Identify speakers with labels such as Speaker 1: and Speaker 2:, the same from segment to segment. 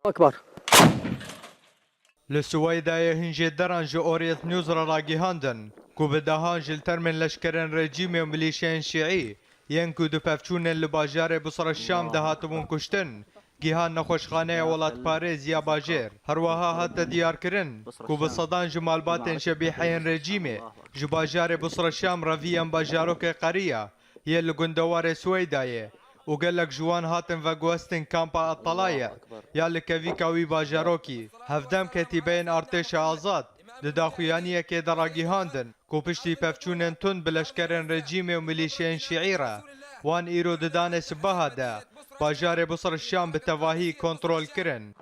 Speaker 1: أكبر.
Speaker 2: لسويدا هنجي درنج أوريت نيوز راجي هاندن كو بدهان جلتر من لشكرن رجيم وميليشيان شيعي ينكو دو بفچون لباجار بصر الشام دهاتمون كشتن جيهان نخوشخانه ولات باريز يا باجير هروها هات ديار كرن كو بصدان جمال باتن شبيحين رجيمي جباجار بصر الشام رفيان باجاروك قرية يل قندوار سويدايه وقال لك جوان هاتن فاغوستن كامبا الطلايع يا كافيكا وي باجاروكي هفدم كتيبين ارتش آزاد لداخويانية كي دراجي هاندن كو بشتي بفچونن تون بلشكرن رجيمي وميليشيان شعيرة وان ايرو ددان سباها دا باجار بصر الشام بتواهي كنترول كرن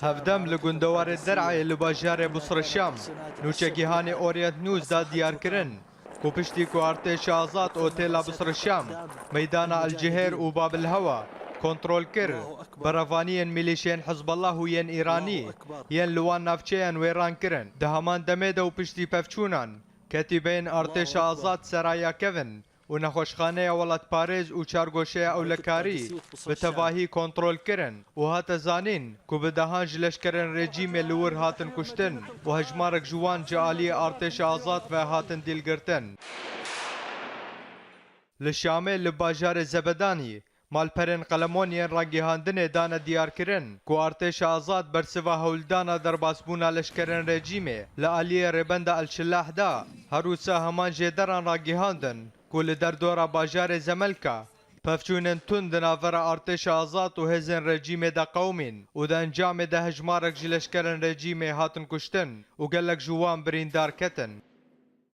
Speaker 2: هفدم لقندوار الدرعي لباجار بصر الشام نوچه جيهاني اورينت نيوز دا ديار كرن كو بشتي كو ارتش آزاد اوتيلا بصر الشام ميدان الجهير وباب الهوى كنترول كر برافانيين ميليشين حزب الله وين ايراني ين لوان نافچيان ويران كرن دهمان دميدا وبشتي بفچونان كتيبين ارتش آزاد سرايا كيفن ونخوشخانه ولات باريز و چارگوشه اولکاری به تواهی کنترول کرن و هات زانین کو به دهان جلش کرن رژیم لور هاتن کشتن و هجمارک جوان جالی ارتش آزاد و هاتن دیلگرتن لشامل لباجار زبدانی مالپرن قلمونین رنگیهاندن دان دیار کرن کو ارتش آزاد برسوا هولدانا در باسبونا لشکرن رژیمه لعلی ربند الشلاح دا هروسا همان جدران رنگیهاندن كل در دورا باجار زملكا پفچونن تون دنافر ارتش آزاد و هزن رژیم دا قومین و دا انجام دا هجمارک جلشکرن رژیم هاتن کشتن و گلک جوان بریندار کتن